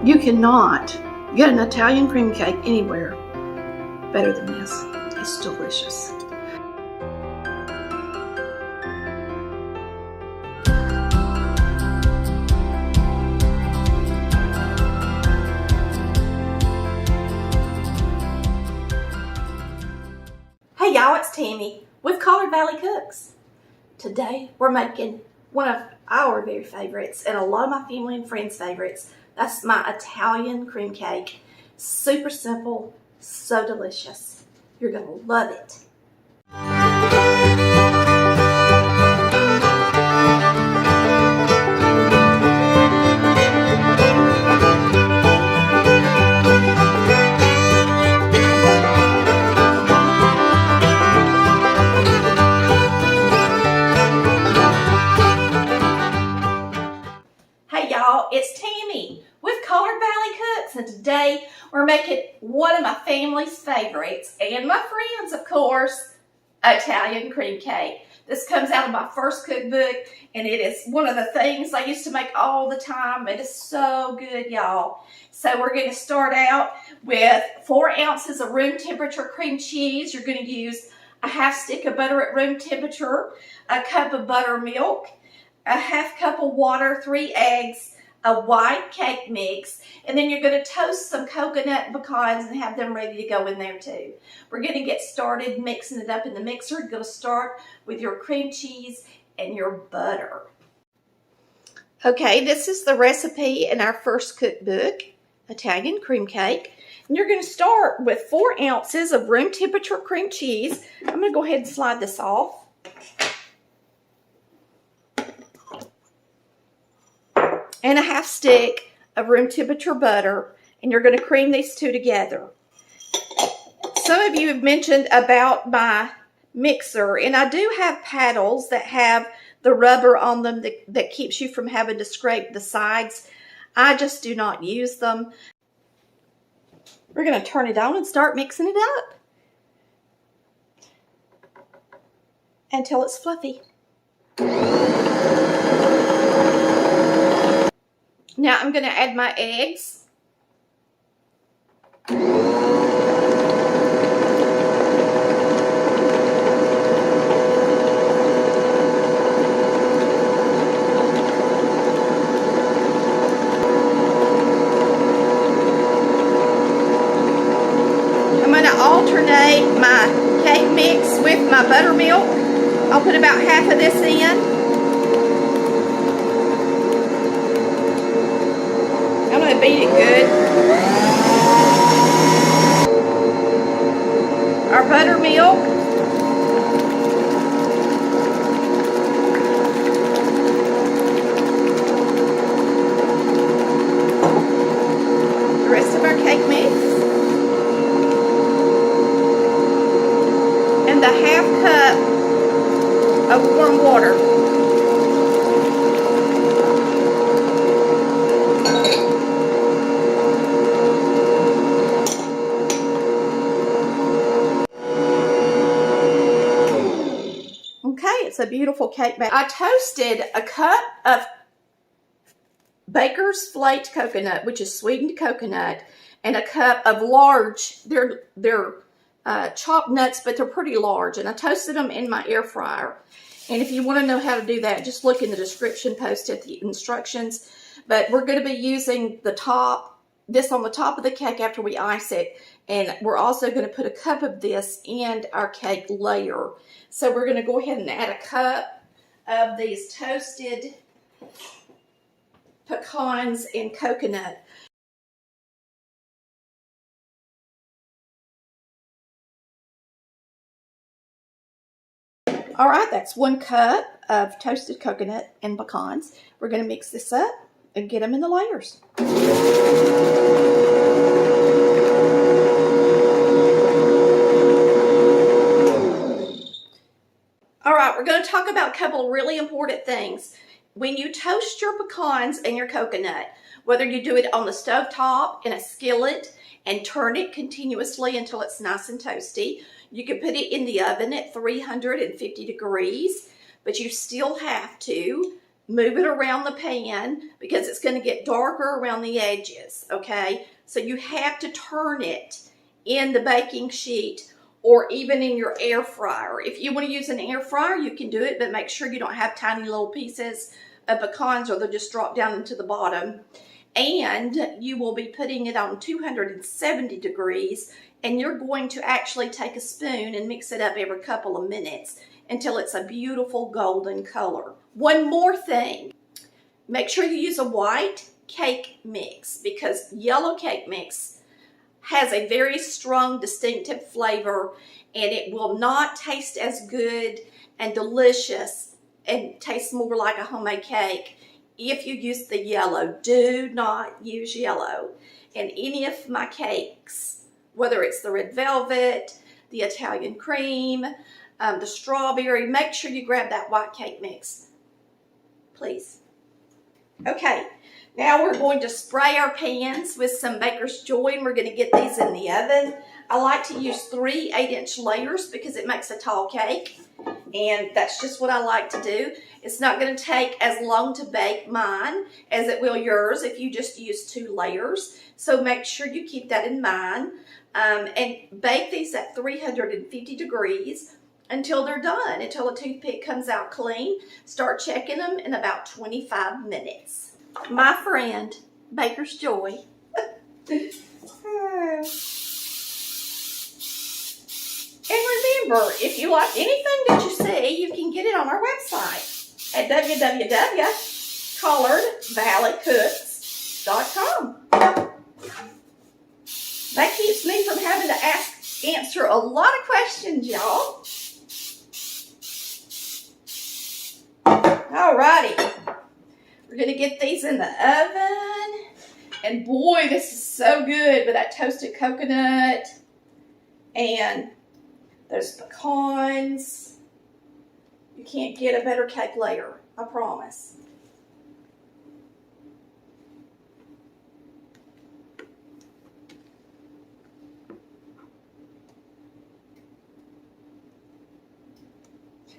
You cannot get an Italian cream cake anywhere better than this. It's delicious. Hey y'all, it's Tammy with Collard Valley Cooks. Today we're making one of our very favorites and a lot of my family and friends' favorites. That's my Italian cream cake. Super simple, so delicious. You're gonna love it. Hey y'all, it's Tammy with Collard Valley Cooks, and today we're making one of my family's favorites and my friends, of course, Italian cream cake. This comes out of my first cookbook, and it is one of the things I used to make all the time. It is so good, y'all. So we're going to start out with 4 ounces of room temperature cream cheese. You're going to use a half stick of butter at room temperature, a cup of buttermilk, a half cup of water, 3 eggs, a white cake mix, and then you're going to toast some coconut and pecans and have them ready to go in there too. We're going to get started mixing it up in the mixer. You're going to start with your cream cheese and your butter. Okay, this is the recipe in our first cookbook, Italian cream cake. And you're going to start with 4 ounces of room temperature cream cheese. I'm going to go ahead and slide this off. And a half stick of room temperature butter, and you're going to cream these two together. Some of you have mentioned about my mixer, and I do have paddles that have the rubber on them that keeps you from having to scrape the sides. I just do not use them. We're going to turn it on and start mixing it up until it's fluffy. Now I'm going to add my eggs. I'm going to alternate my cake mix with my buttermilk. I'll put about half of this in. I'm going to beat it good. Our buttermilk. The rest of our cake mix. And the half cup of warm water. It's a beautiful cake batter. I toasted a cup of Baker's flaked coconut, which is sweetened coconut, and a cup of large, they're chopped nuts, but they're pretty large, and I toasted them in my air fryer. And if you want to know how to do that, just look in the description post at the instructions. But we're going to be using this on the top of the cake after we ice it. And we're also going to put a cup of this in our cake layer. So we're going to go ahead and add a cup of these toasted pecans and coconut. All right, that's 1 cup of toasted coconut and pecans. We're going to mix this up and get them in the layers. All right, we're going to talk about a couple of really important things. When you toast your pecans and your coconut, whether you do it on the stovetop in a skillet and turn it continuously until it's nice and toasty, you can put it in the oven at 350 degrees, but you still have to move it around the pan because it's going to get darker around the edges, okay? So you have to turn it in the baking sheet or even in your air fryer. If you want to use an air fryer, you can do it, but make sure you don't have tiny little pieces of pecans or they'll just drop down into the bottom. And you will be putting it on 270 degrees, and you're going to actually take a spoon and mix it up every couple of minutes until it's a beautiful golden color. One more thing, make sure you use a white cake mix because yellow cake mix has a very strong distinctive flavor and it will not taste as good and delicious and taste more like a homemade cake if you use the yellow. Do not use yellow in any of my cakes, whether it's the red velvet, the Italian cream, the strawberry. Make sure you grab that white cake mix, please. Okay, now we're going to spray our pans with some Baker's Joy and we're going to get these in the oven. I like to use 3 8-inch layers because it makes a tall cake, and that's just what I like to do. It's not going to take as long to bake mine as it will yours if you just use 2 layers. So make sure you keep that in mind and bake these at 350 degrees until they're done, until a toothpick comes out clean. Start checking them in about 25 minutes. My friend, Baker's Joy. And remember, if you like anything that you see, you can get it on our website at www.collardvalleycooks.com. That keeps me from having to answer a lot of questions, y'all. Alrighty, we're gonna get these in the oven, and boy, this is so good with that toasted coconut and those pecans. You can't get a better cake later, I promise.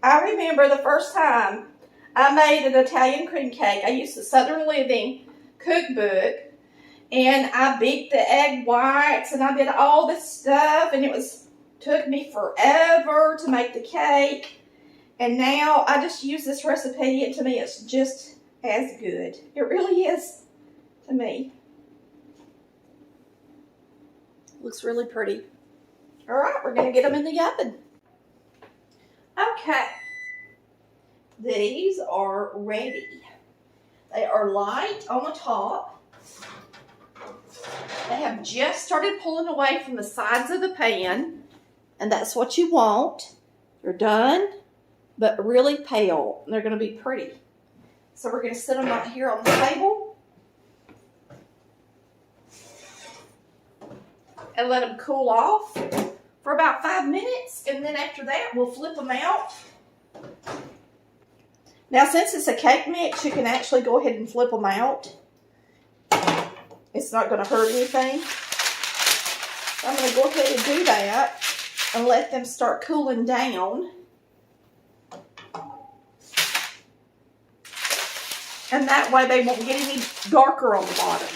I remember the first time I made an Italian cream cake. I used the Southern Living cookbook, and I beat the egg whites, and I did all this stuff, and took me forever to make the cake. And now I just use this recipe, and to me it's just as good. It really is to me. Looks really pretty. All right, we're going to get them in the oven. Okay. These are ready. They are light on the top. They have just started pulling away from the sides of the pan, and that's what you want. They're done, but really pale. They're going to be pretty. So we're going to set them right here on the table and let them cool off for about 5 minutes, and then after that we'll flip them out. Now, since it's a cake mix, you can actually go ahead and flip them out. It's not going to hurt anything. So I'm going to go ahead and do that and let them start cooling down. And that way they won't get any darker on the bottom.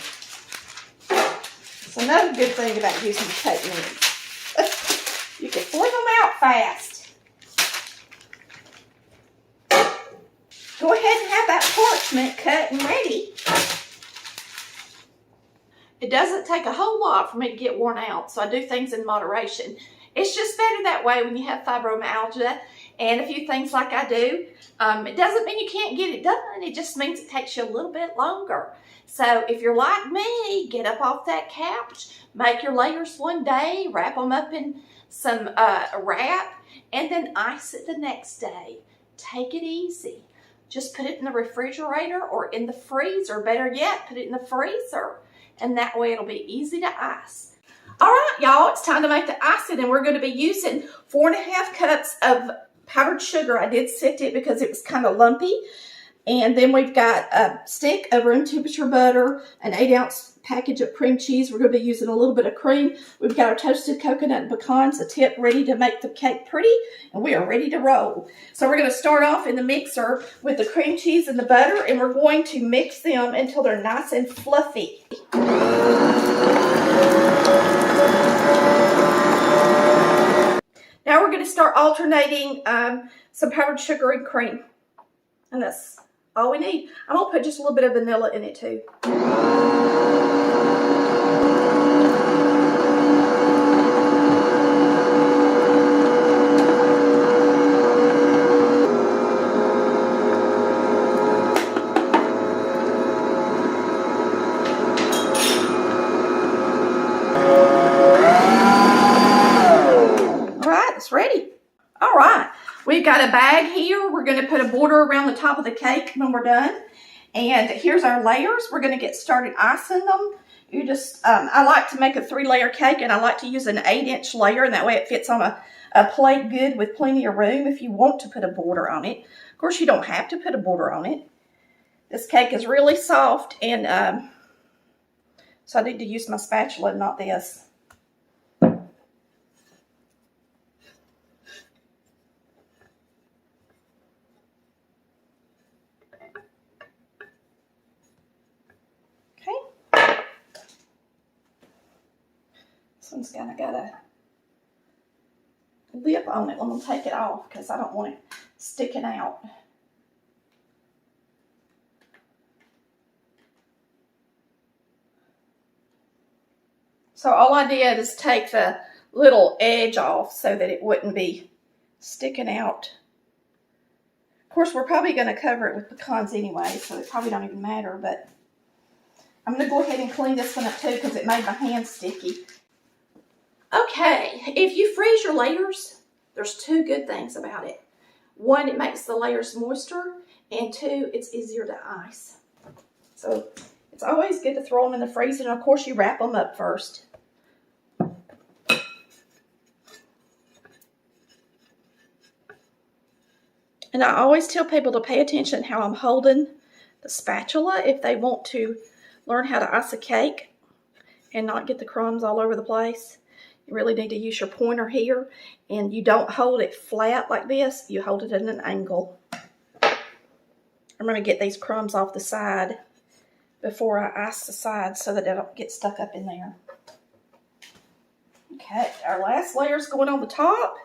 It's another good thing about using the cake mix. You can flip them out fast. Go ahead and have that parchment cut and ready. It doesn't take a whole lot for me to get worn out, so I do things in moderation. It's just better that way when you have fibromyalgia and a few things like I do. It doesn't mean you can't get it done. It just means it takes you a little bit longer. So if you're like me, get up off that couch, make your layers one day, wrap them up in some wrap, and then ice it the next day. Take it easy. Just put it in the refrigerator or in the freezer. Better yet, put it in the freezer. And that way it'll be easy to ice. All right, y'all, it's time to make the icing, and we're going to be using 4.5 cups of powdered sugar. I did sift it because it was kind of lumpy. And then we've got a stick of room temperature butter, an 8-ounce package of cream cheese. We're going to be using a little bit of cream. We've got our toasted coconut and pecans, a tip ready to make the cake pretty, and we are ready to roll. So we're going to start off in the mixer with the cream cheese and the butter, and we're going to mix them until they're nice and fluffy. Now we're going to start alternating some powdered sugar and cream. And that's all we need. I'm going to put just a little bit of vanilla in it too. It's ready. All right, we've got a bag here. We're going to put a border around the top of the cake when we're done. And here's our layers. We're going to get started icing them. You just, I like to make a 3-layer cake, and I like to use an 8-inch layer, and that way it fits on a plate good with plenty of room if you want to put a border on it. Of course, you don't have to put a border on it. This cake is really soft, and so I need to use my spatula, not this. This one's kind of got a lip on it. I'm going to take it off because I don't want it sticking out. So all I did is take the little edge off so that it wouldn't be sticking out. Of course, we're probably going to cover it with pecans anyway, so it probably don't even matter, but I'm going to go ahead and clean this one up too because it made my hands sticky. Okay, if you freeze your layers, there's 2 good things about it. 1, it makes the layers moister, and 2, it's easier to ice. So it's always good to throw them in the freezer, and of course you wrap them up first. And I always tell people to pay attention how I'm holding the spatula if they want to learn how to ice a cake and not get the crumbs all over the place. You really need to use your pointer here, and you don't hold it flat like this. You hold it at an angle. I'm going to get these crumbs off the side before I ice the sides so that they don't get stuck up in there. Okay, our last layer is going on the top.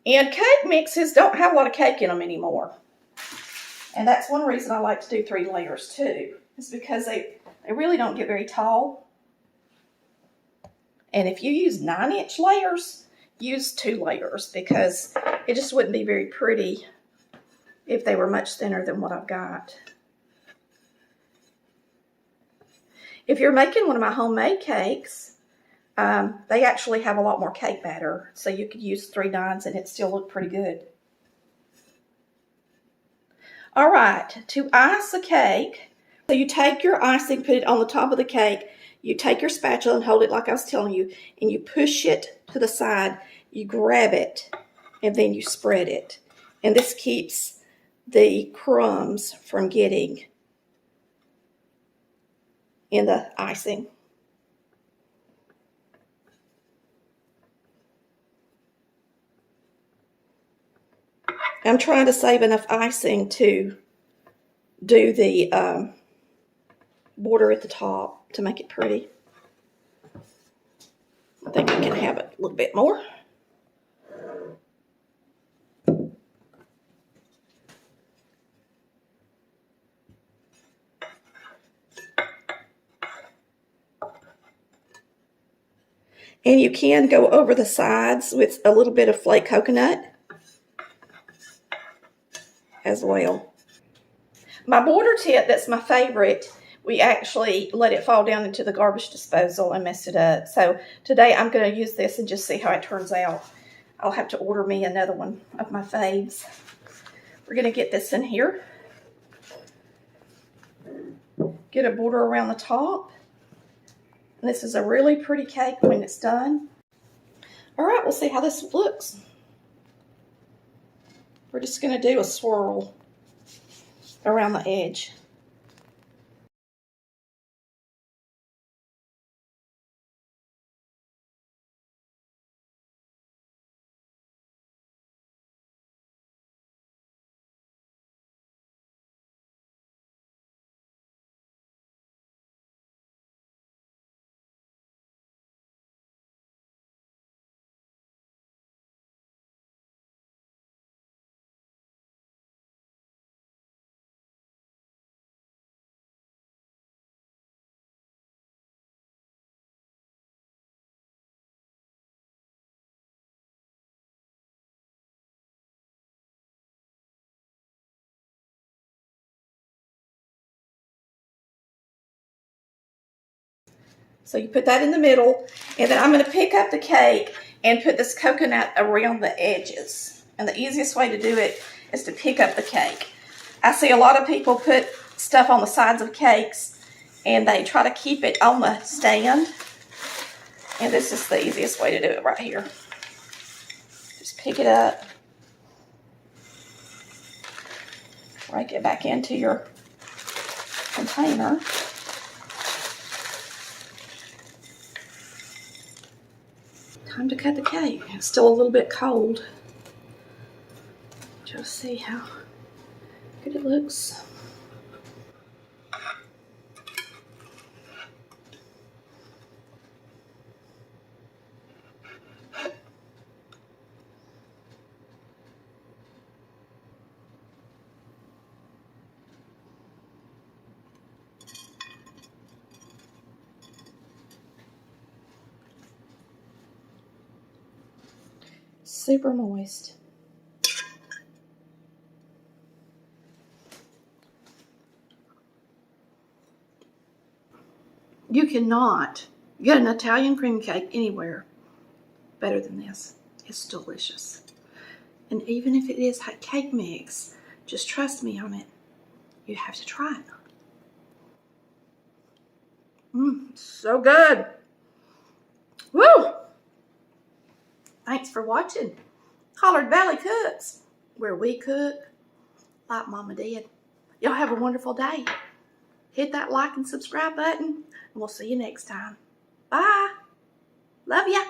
And cake mixes don't have a lot of cake in them anymore. And that's one reason I like to do 3 layers too. It's because they really don't get very tall. And if you use 9-inch layers, use 2 layers because it just wouldn't be very pretty if they were much thinner than what I've got. If you're making one of my homemade cakes, they actually have a lot more cake batter. So you could use 3 9s and it still look pretty good. All right, to ice a cake, so you take your icing, put it on the top of the cake. You take your spatula and hold it like I was telling you, and you push it to the side. You grab it, and then you spread it. And this keeps the crumbs from getting in the icing. I'm trying to save enough icing to do the border at the top to make it pretty. I think I can have it a little bit more. And you can go over the sides with a little bit of flake coconut as well. My border tip, that's my favorite, we actually let it fall down into the garbage disposal and messed it up. So today I'm going to use this and just see how it turns out. I'll have to order me another one of my faves. We're going to get this in here. Get a border around the top. And this is a really pretty cake when it's done. All right, we'll see how this looks. We're just going to do a swirl. around the edge. So you put that in the middle, and then I'm going to pick up the cake and put this coconut around the edges. And the easiest way to do it is to pick up the cake. I see a lot of people put stuff on the sides of cakes, and they try to keep it on the stand. And this is the easiest way to do it right here. Just pick it up, break it back into your container. Time to cut the cake. It's still a little bit cold. Just see how good it looks. Super moist. You cannot get an Italian cream cake anywhere better than this. It's delicious. And even if it is cake mix, just trust me on it. You have to try it. So good. Woo! Thanks for watching Collard Valley Cooks, where we cook like Mama did. Y'all have a wonderful day. Hit that like and subscribe button, and we'll see you next time. Bye. Love ya.